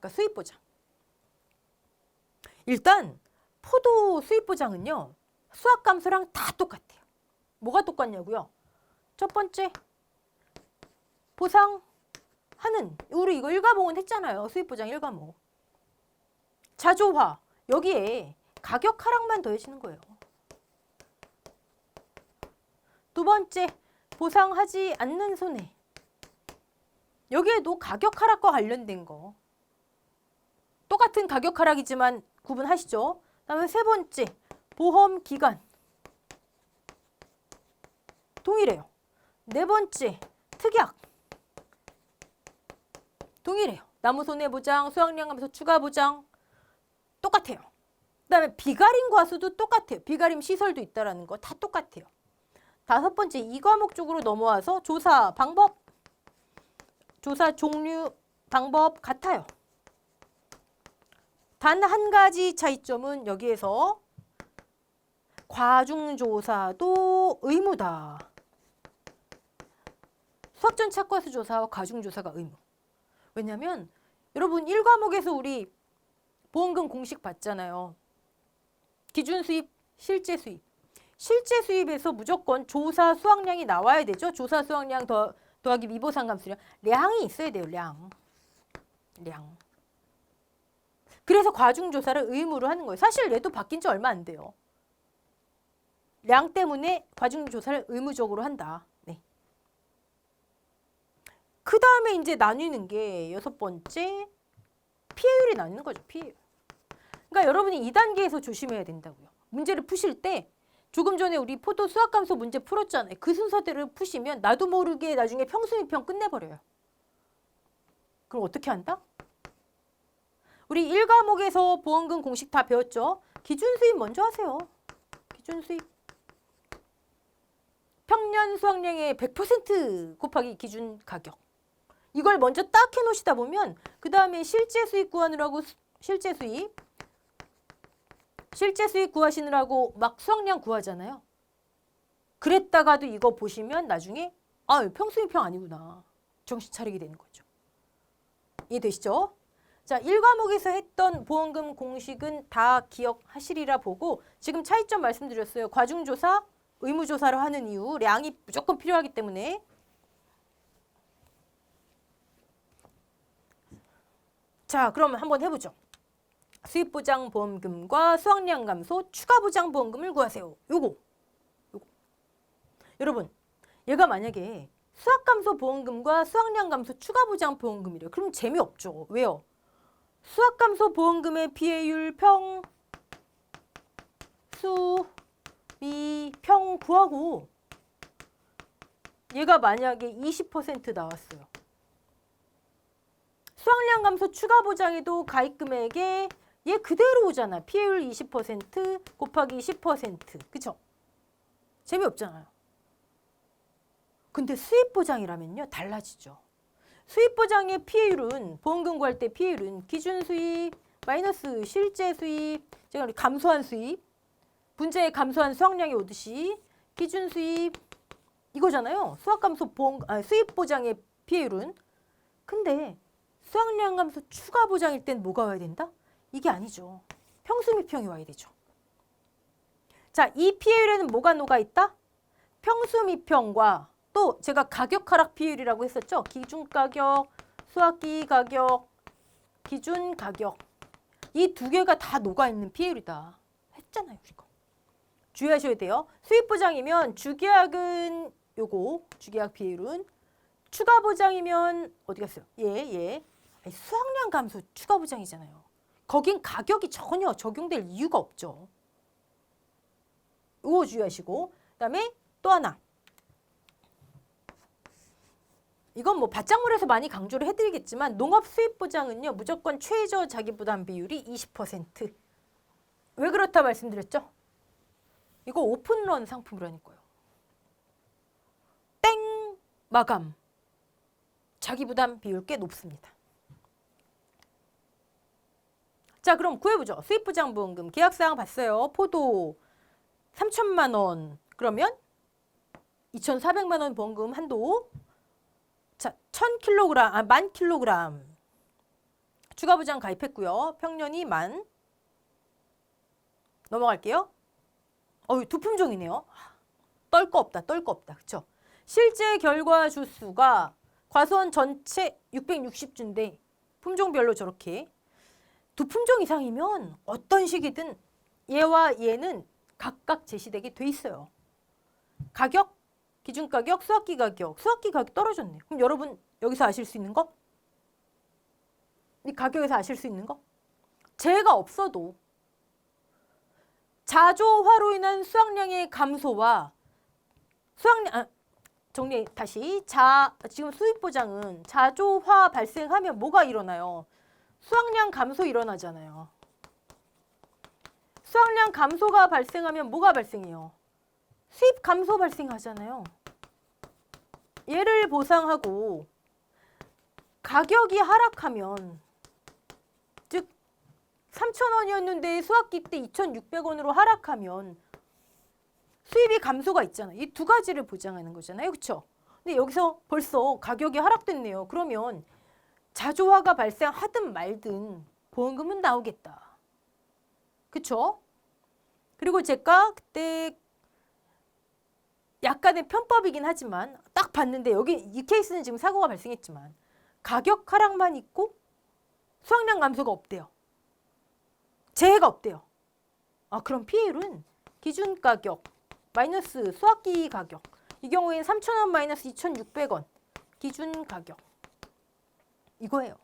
그러니까 수입보장. 일단 포도 수입보장은요. 수확감소랑 다 똑같아요. 뭐가 똑같냐고요? 첫 번째, 보상하는, 우리 이거 1과목은 했잖아요. 수입보장 1과목. 자조화, 여기에 가격 하락만 더해지는 거예요. 두 번째, 보상하지 않는 손해. 여기에도 가격 하락과 관련된 거. 똑같은 가격 하락이지만 구분하시죠? 그다음에 세 번째, 보험 기간. 동일해요. 네 번째, 특약. 동일해요. 나무 손해보장, 수확량 감소 추가 보장. 똑같아요. 그다음에 비가림 과수도 똑같아요. 비가림 시설도 있다라는 거 다 똑같아요. 다섯 번째, 이 과목 쪽으로 넘어와서 조사 방법, 조사 종류, 방법 같아요. 단 한 가지 차이점은 여기에서 과중조사도 의무다. 수학전 착과수 조사와 과중조사가 의무. 왜냐면 여러분 1과목에서 우리 보험금 공식 봤잖아요. 기준 수입, 실제 수입. 실제 수입에서 무조건 조사 수확량이 나와야 되죠. 조사 수확량 더하기 미보상 감수량. 량이 있어야 돼요. 량. 그래서 과중조사를 의무로 하는 거예요. 사실 얘도 바뀐 지 얼마 안 돼요. 량 때문에 과중조사를 의무적으로 한다. 네. 그 다음에 이제 나뉘는 게 여섯 번째, 피해율이 나뉘는 거죠. 피해율. 그러니까 여러분이 2단계에서 조심해야 된다고요. 문제를 푸실 때 조금 전에 우리 포도 수학감소 문제 풀었잖아요. 그 순서대로 푸시면 나도 모르게 나중에 평수미평 끝내버려요. 그럼 어떻게 한다? 우리 1과목에서 보험금 공식 다 배웠죠? 기준 수입 먼저 하세요. 기준 수입. 평년 수확량의 100% 곱하기 기준 가격. 이걸 먼저 딱 해놓으시다 보면 그 다음에 실제 수입 구하느라고 실제 수입 구하시느라고 막 수확량 구하잖아요. 그랬다가도 이거 보시면 나중에 평수미평 아니구나. 정신 차리게 되는 거죠. 이해되시죠? 자, 1과목에서 했던 보험금 공식은 다 기억하시리라 보고 지금 차이점 말씀드렸어요. 과중조사, 의무조사를 하는 이유, 량이 무조건 필요하기 때문에. 자, 그러면 한번 해보죠. 수입보장보험금과 수확량 감소, 추가보장보험금을 구하세요. 요거. 여러분, 얘가 만약에 수확감소보험금과 수확량 감소, 추가보장보험금이래요. 그럼 재미없죠. 왜요? 수확감소 보험금의 피해율 평, 수, 미, 평 구하고 얘가 만약에 20% 나왔어요. 수확량 감소 추가 보장에도 가입금액에 얘 그대로 오잖아. 피해율 20% 곱하기 10%. 그쵸? 재미없잖아요. 근데 수입보장이라면요. 달라지죠. 수입보장의 피해율은 보험금 구할 때 피해율은 기준 수입 마이너스 실제 수입, 제가 우리 감소한 수입, 분자에 감소한 수확량이 오듯이 기준 수입 이거잖아요. 수확감소 수입보장의 피해율은. 근데 수확량 감소 추가 보장일 땐 뭐가 와야 된다? 이게 아니죠. 평수미평이 와야 되죠. 자, 이 피해율에는 뭐가 녹아있다? 평수미평과 또 제가 가격 하락 비율이라고 했었죠. 기준 가격, 수확기 가격, 기준 가격. 이 두 개가 다 녹아있는 피해율이다. 했잖아요. 이거. 주의하셔야 돼요. 수입보장이면 주계약은 요거, 주계약 비율은. 추가 보장이면 어디 갔어요? 수확량 감소 추가 보장이잖아요. 거긴 가격이 전혀 적용될 이유가 없죠. 이거 주의하시고. 그다음에 또 하나. 이건 뭐 바짝물에서 많이 강조를 해드리겠지만 농업 수입 보장은요. 무조건 최저 자기부담 비율이 20%. 왜 그렇다 말씀드렸죠? 이거 오픈런 상품이라니까요. 땡 마감. 자기부담 비율 꽤 높습니다. 자, 그럼 구해보죠. 수입보장보험금 계약사항 봤어요. 포도 3천만 원. 그러면 2,400만 원 보험금 한도. 자, 1,000kg, 10,000kg. 추가 부장 가입했고요. 평년이 만. 넘어갈게요. 두 품종이네요. 떨 거 없다. 그쵸? 실제 결과 주수가 과수원 전체 660주인데 품종별로 저렇게 두 품종 이상이면 어떤 식이든 얘와 얘는 각각 제시되게 돼 있어요. 가격, 기준가격, 수확기 가격 떨어졌네. 그럼 여러분 여기서 아실 수 있는 거? 이 가격에서 아실 수 있는 거? 재해가 없어도 자조화로 인한 수확량의 감소와 정리 다시. 지금 수입 보장은 자조화 발생하면 뭐가 일어나요? 수확량 감소 일어나잖아요. 수확량 감소가 발생하면 뭐가 발생해요? 수입 감소 발생하잖아요. 얘를 보상하고 가격이 하락하면, 즉 3,000원이었는데 수확기 때 2,600원으로 하락하면 수입이 감소가 있잖아요. 이 두 가지를 보장하는 거잖아요. 그렇죠? 근데 여기서 벌써 가격이 하락됐네요. 그러면 자조화가 발생하든 말든 보험금은 나오겠다. 그렇죠? 그리고 제가 그때 약간의 편법이긴 하지만 딱 봤는데 여기 이 케이스는 지금 사고가 발생했지만 가격 하락만 있고 수확량 감소가 없대요. 재해가 없대요. 그럼 피해율은 기준가격 마이너스 수확기 가격, 이 경우에는 3,000원 마이너스 2,600원 기준가격 이거예요.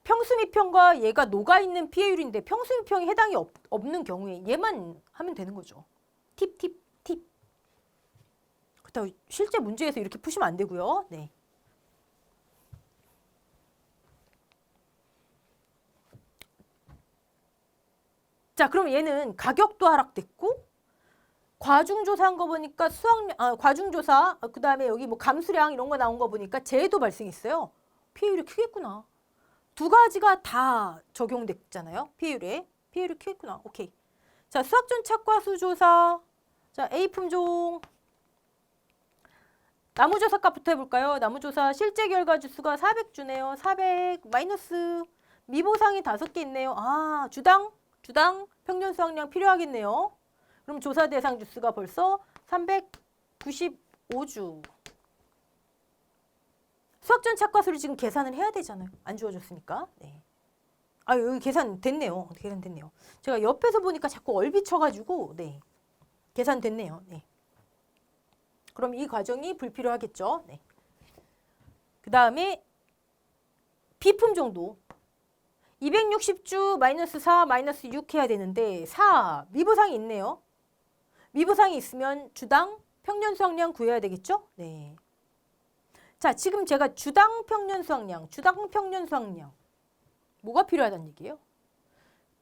평수미평과 얘가 녹아있는 피해율인데 평수미평이 해당이 없는 경우에 얘만 하면 되는 거죠. 팁. 그렇다고 실제 문제에서 이렇게 푸시면 안 되고요. 네. 자, 그럼 얘는 가격도 하락됐고 과중조사한 거 보니까 과중조사, 그 다음에 여기 뭐 감수량 이런 거 나온 거 보니까 재해도 발생했어요. 피해율이 크겠구나. 두 가지가 다 적용됐잖아요. 피해율이 크겠구나. 오케이. 자, 수확전 착과수 조사. 자, A 품종. 나무조사 값부터 해볼까요? 나무조사 실제 결과 주수가 400주네요. 400 마이너스 미보상이 5개 있네요. 주당 평년 수확량 필요하겠네요. 그럼 조사 대상 주수가 벌써 395주. 수확전 착과수를 지금 계산을 해야 되잖아요. 안 주어졌으니까. 네. 여기 계산됐네요. 제가 옆에서 보니까 자꾸 얼비쳐가지고 네. 계산됐네요. 네. 그럼 이 과정이 불필요하겠죠. 네. 그 다음에 B품종도 260주 마이너스 4 마이너스 6 해야 되는데 4 미보상이 있네요. 미보상이 있으면 주당 평년 수확량 구해야 되겠죠? 네. 자, 지금 제가 주당 평년 수확량 뭐가 필요하다는 얘기예요?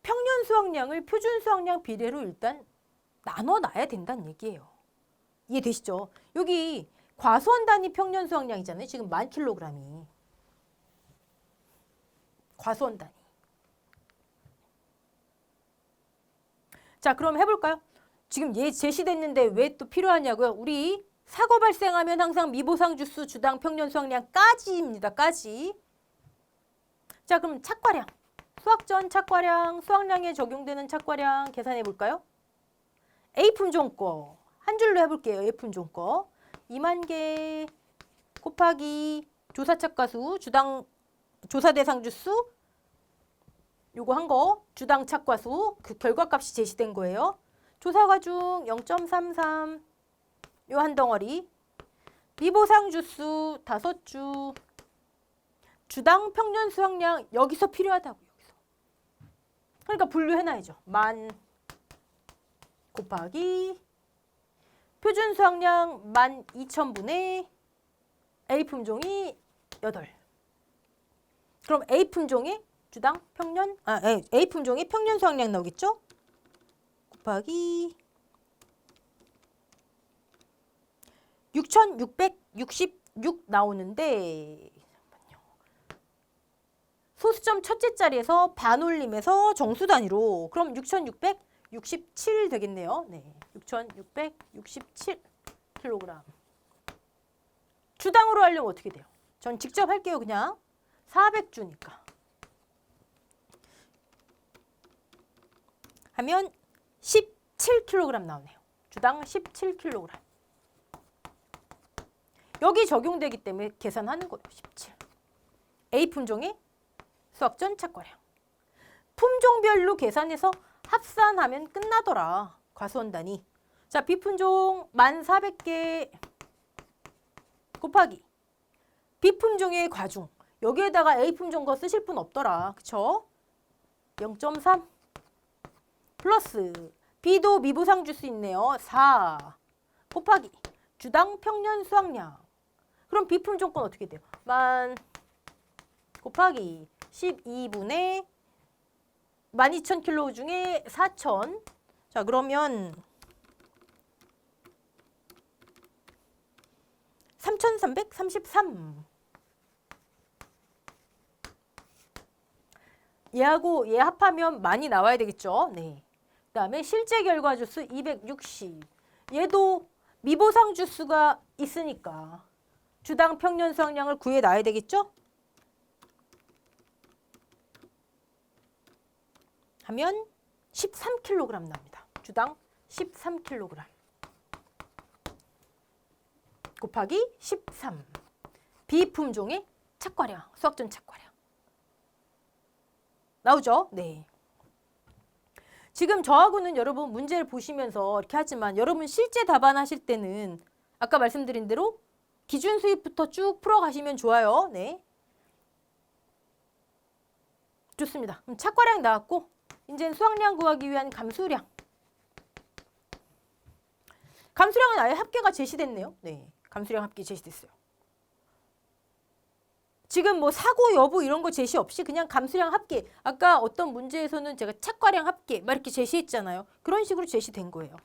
평년 수확량을 표준 수확량 비례로 일단 나눠놔야 된다는 얘기예요. 이해되시죠? 여기 과수원 단위 평년 수확량이잖아요. 지금 10,000kg이. 과수원 단위. 자, 그럼 해볼까요? 지금 얘 제시됐는데 왜 또 필요하냐고요? 우리 사고 발생하면 항상 미보상 주수 주당 평년 수확량까지입니다. 까지. 자, 그럼 착과량. 수확전 착과량, 수확량에 적용되는 착과량 계산해 볼까요? A 품종 거. 한 줄로 해볼게요. A 품종 거. 2만 개 곱하기 조사 착과수, 주당 조사 대상 주수 요거 한 거, 주당 착과수, 그 결과값이 제시된 거예요. 조사과중 0.33, 요 한 덩어리. 미보상 주수 5주, 주당 평년 수확량 여기서 필요하다고, 여기서. 그러니까 분류해놔야죠. 10,000 곱하기 표준 수확량 12,000분의 A 품종이 8. 그럼 A 품종이 주당 평년 A 품종이 평년 수확량 나오겠죠? 곱하기 6,666 나오는데 소수점 첫째 자리에서 반올림해서 정수 단위로 그럼 6,667 되겠네요. 네, 6,667kg. 주당으로 하려면 어떻게 돼요? 전 직접 할게요. 그냥 400주니까. 하면 17kg 나오네요. 주당 17kg. 여기 적용되기 때문에 계산하는 거예요. 17. A 품종의 수확전 착과량. 품종별로 계산해서 합산하면 끝나더라. 과수원단위. 자, B 품종 1400개 곱하기 B 품종의 과중. 여기에다가 A 품종 거 쓰실 분 없더라. 그쵸? 0.3 플러스 B도 미보상 줄 수 있네요. 4 곱하기 주당 평년 수확량. 그럼 B 품종 건 어떻게 돼요? 만 곱하기 12분의 12,000kg 중에 4,000. 자, 그러면 3,333. 얘하고 얘 합하면 많이 나와야 되겠죠? 네. 그 다음에 실제 결과 주수 260. 얘도 미보상 주수가 있으니까 주당 평년 수확량을 구해놔야 되겠죠? 하면 13kg 나옵니다. 주당 13kg. 곱하기 13. 비품종의 착과량, 수확전 착과량. 나오죠? 네. 지금 저하고는 여러분 문제를 보시면서 이렇게 하지만 여러분 실제 답안하실 때는 아까 말씀드린 대로 기준 수입부터 쭉 풀어가시면 좋아요. 네. 좋습니다. 그럼 착과량 나왔고 이제는 수확량 구하기 위한 감수량. 감수량은 아예 합계가 제시됐네요. 네. 감수량 합계 제시됐어요. 지금 뭐 사고 여부 이런 거 제시 없이 그냥 감수량 합계. 아까 어떤 문제에서는 제가 착과량 합계 막 이렇게 제시했잖아요. 그런 식으로 제시된 거예요.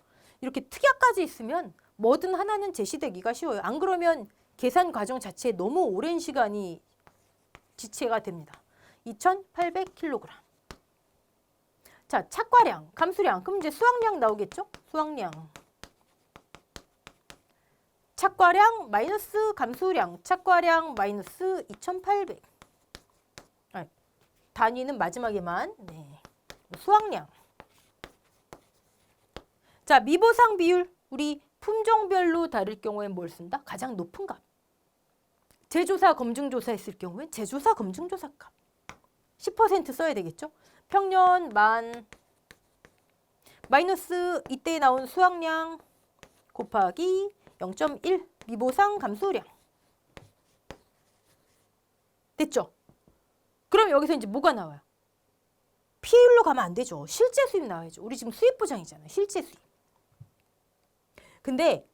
이렇게 특약까지 있으면 뭐든 하나는 제시되기가 쉬워요. 안 그러면 계산 과정 자체에 너무 오랜 시간이 지체가 됩니다. 2,800kg. 자, 착과량, 감수량. 그럼 이제 수확량 나오겠죠? 수확량. 착과량 마이너스 감수량. 착과량 마이너스 2,800. 단위는 마지막에만. 네. 수확량. 자, 미보상 비율. 우리 품종별로 다를 경우엔 뭘 쓴다? 가장 높은 값. 재조사, 검증조사 했을 경우엔 재조사, 검증조사 값. 10% 써야 되겠죠? 평년 만 마이너스 이때 나온 수확량 곱하기 0.1 미보상 감수량. 됐죠? 그럼 여기서 이제 뭐가 나와요? 피해율로 가면 안 되죠. 실제 수입 나와야죠. 우리 지금 수입 보장이잖아요. 실제 수입. 근데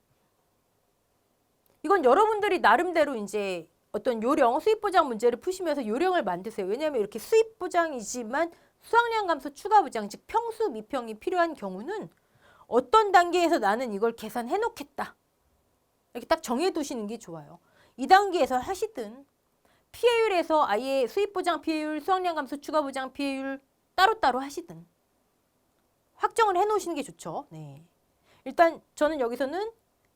이건 여러분들이 나름대로 이제 어떤 요령, 수입 보장 문제를 푸시면서 요령을 만드세요. 왜냐하면 이렇게 수입 보장이지만 수확량 감소 추가 보장, 즉 평수 미평이 필요한 경우는 어떤 단계에서 나는 이걸 계산해 놓겠다. 이렇게 딱 정해 두시는 게 좋아요. 2단계에서 하시든 피해율에서 아예 수입 보장 피해율, 수확량 감소 추가 보장 피해율 따로따로 하시든 확정을 해 놓으시는 게 좋죠. 네. 일단 저는 여기서는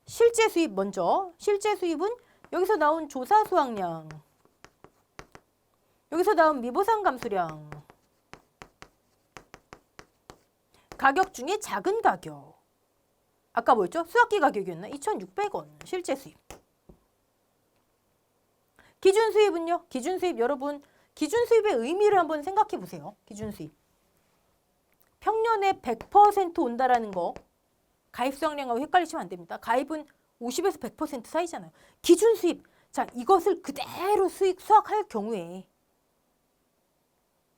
실제 수입 먼저. 실제 수입은 여기서 나온 조사 수확량, 여기서 나온 미보상 감수량, 가격 중에 작은 가격. 아까 뭐였죠? 수확기 가격이었나? 2,600원 실제 수입. 기준 수입은요? 기준 수입 여러분, 기준 수입의 의미를 한번 생각해 보세요. 기준 수입. 평년에 100% 온다라는 거. 가입 수확량하고 헷갈리시면 안 됩니다. 가입은 50에서 100% 사이잖아요. 기준 수입. 자, 이것을 그대로 수확할 경우에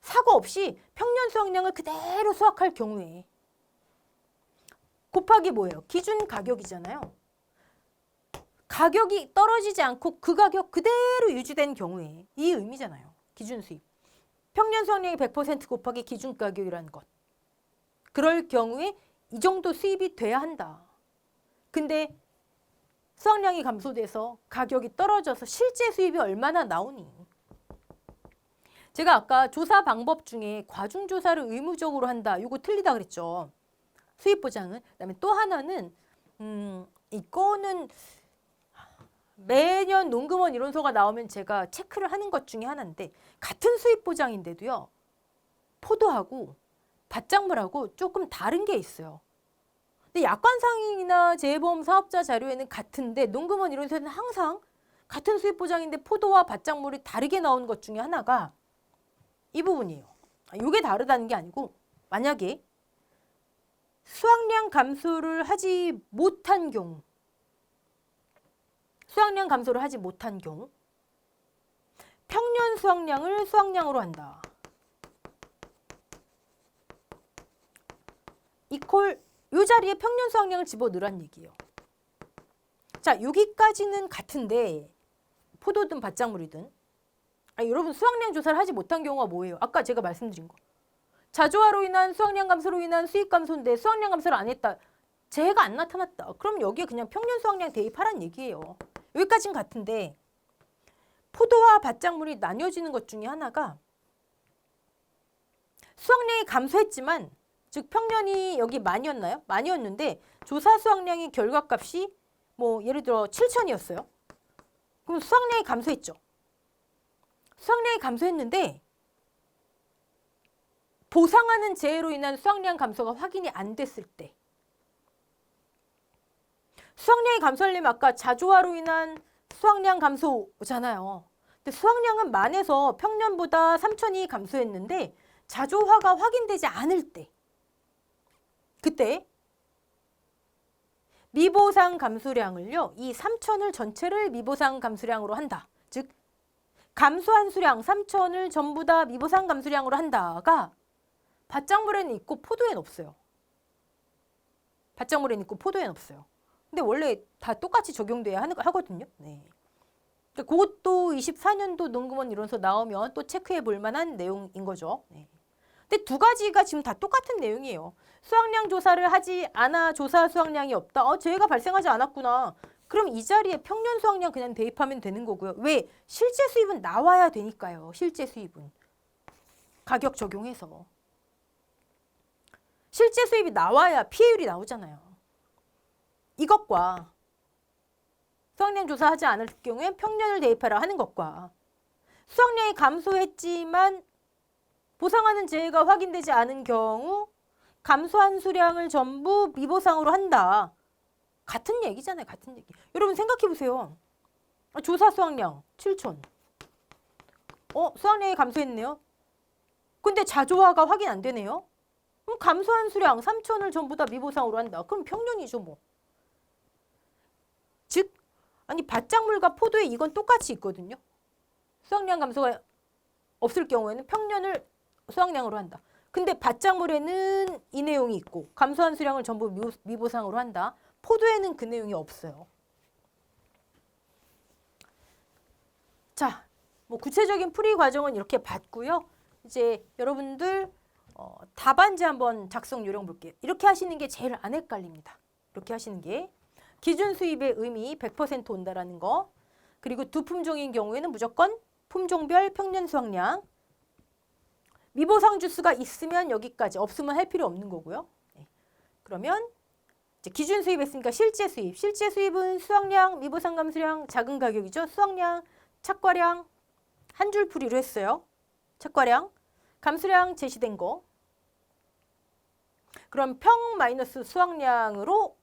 사고 없이 평년 수확량을 그대로 수확할 경우에 곱하기 뭐예요? 기준 가격이잖아요. 가격이 떨어지지 않고 그 가격 그대로 유지된 경우에 이 의미잖아요. 기준 수입. 평년 수확량이 100% 곱하기 기준 가격이라는 것. 그럴 경우에 이 정도 수입이 돼야 한다. 근데 수확량이 감소돼서 가격이 떨어져서 실제 수입이 얼마나 나오니? 제가 아까 조사 방법 중에 과중조사를 의무적으로 한다. 이거 틀리다 그랬죠. 수입 보장은. 그다음에 또 하나는 이거는 매년 농금원 이론서가 나오면 제가 체크를 하는 것 중에 하나인데 같은 수입 보장인데도요. 포도하고 밭작물하고 조금 다른 게 있어요. 근데 약관상이나 재보험 사업자 자료에는 같은데 농금원 이론서에는 항상 같은 수입 보장인데 포도와 밭작물이 다르게 나오는 것 중에 하나가 이 부분이에요. 이게 다르다는 게 아니고 만약에 수확량 감소를 하지 못한 경우 수확량 감소를 하지 못한 경우 평년 수확량을 수확량으로 한다. 이퀄 이 자리에 평년 수확량을 집어넣으란 얘기예요. 자, 여기까지는 같은데 포도든 밭작물이든 여러분 수확량 조사를 하지 못한 경우가 뭐예요? 아까 제가 말씀드린 거. 자조화로 인한 수확량 감소로 인한 수익 감소인데 수확량 감소를 안 했다. 재해가 안 나타났다. 그럼 여기에 그냥 평년 수확량 대입하란 얘기예요. 여기까지는 같은데 포도와 밭작물이 나뉘어지는 것 중에 하나가 수확량이 감소했지만 즉 평년이 여기 만이었나요? 만이었는데 조사 수확량의 결과값이 뭐 예를 들어 7천이었어요. 그럼 수확량이 감소했죠. 수확량이 감소했는데 보상하는 재해로 인한 수확량 감소가 확인이 안 됐을 때 수확량이 감소하려면 아까 자조화로 인한 수확량 감소잖아요. 근데 수확량은 만에서 평년보다 3천이 감소했는데 자조화가 확인되지 않을 때 그때 미보상 감소량을요. 이 3천을 전체를 미보상 감소량으로 한다. 즉 감소한 수량 3천을 전부 다 미보상 감소량으로 한다가 밭작물에는 있고 포도에는 없어요. 밭작물에는 있고 포도에는 없어요. 근데 원래 다 똑같이 적용돼야 하거든요. 네. 그것도 24년도 농금원 이론서 나오면 또 체크해 볼 만한 내용인 거죠. 네. 근데 두 가지가 지금 다 똑같은 내용이에요. 수확량 조사를 하지 않아 조사 수확량이 없다. 재해가 발생하지 않았구나. 그럼 이 자리에 평년 수확량 그냥 대입하면 되는 거고요. 왜? 실제 수입은 나와야 되니까요. 실제 수입은. 가격 적용해서. 실제 수입이 나와야 피해율이 나오잖아요. 이것과 수확량 조사하지 않을 경우에 평년을 대입하라 하는 것과 수확량이 감소했지만 보상하는 재해가 확인되지 않은 경우 감소한 수량을 전부 미보상으로 한다. 같은 얘기잖아요. 같은 얘기. 여러분 생각해 보세요. 조사 수확량 7천. 수확량이 감소했네요. 근데 자조화가 확인 안 되네요. 그럼 감소한 수량 3천을 전부 다 미보상으로 한다. 그럼 평년이죠 뭐. 즉 아니 밭작물과 포도에 이건 똑같이 있거든요. 수확량 감소가 없을 경우에는 평년을 수확량으로 한다. 근데 밭작물에는 이 내용이 있고 감소한 수량을 전부 미보상으로 한다. 포도에는 그 내용이 없어요. 자, 뭐 구체적인 풀이 과정은 이렇게 봤고요. 이제 여러분들 답안지 한번 작성 요령 볼게요. 이렇게 하시는 게 제일 안 헷갈립니다. 이렇게 하시는 게 기준 수입의 의미 100% 온다라는 거. 그리고 두 품종인 경우에는 무조건 품종별 평년 수확량. 미보상 주수가 있으면 여기까지, 없으면 할 필요 없는 거고요. 네. 그러면 이제 기준 수입 했으니까 실제 수입. 실제 수입은 수확량, 미보상 감소량, 작은 가격이죠. 수확량, 착과량 한 줄 풀이로 했어요. 착과량, 감소량 제시된 거. 그럼 평 마이너스 수확량으로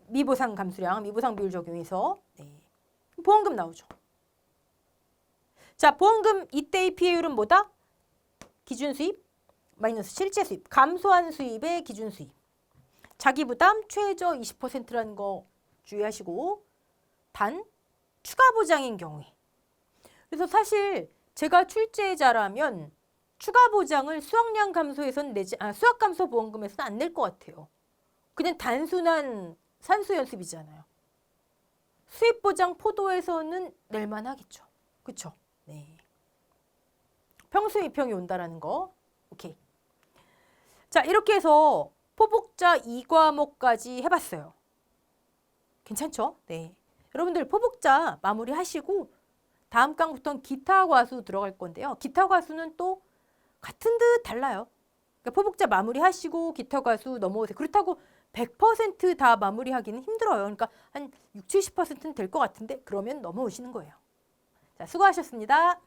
미보상 감소량, 미보상 비율 적용해서 네. 보험금 나오죠. 자, 보험금 이때의 피해율은 뭐다? 기준 수입 마이너스 실제 수입, 감소한 수입의 기준 수입. 자기 부담 최저 20%라는 거 주의하시고 단 추가 보장인 경우에. 그래서 사실 제가 출제자라면 추가 보장을 수확량 감소에서는 수확 감소 보험금에서는 안 낼 것 같아요. 그냥 단순한 산수 연습이잖아요. 수입 보장 포도에서는 낼만 하겠죠. 그렇죠? 네. 평수이평이 온다라는 거. 오케이. 자, 이렇게 해서 포복자 2과목까지 해봤어요. 괜찮죠? 네. 여러분들 포복자 마무리하시고 다음 강부터는 기타 과수 들어갈 건데요. 기타 과수는 또 같은 듯 달라요. 그러니까 포복자 마무리하시고 기타 과수 넘어오세요. 그렇다고 100%다 마무리하기는 힘들어요. 그러니까 한 60, 70%는 될 것 같은데 그러면 넘어오시는 거예요. 자, 수고하셨습니다.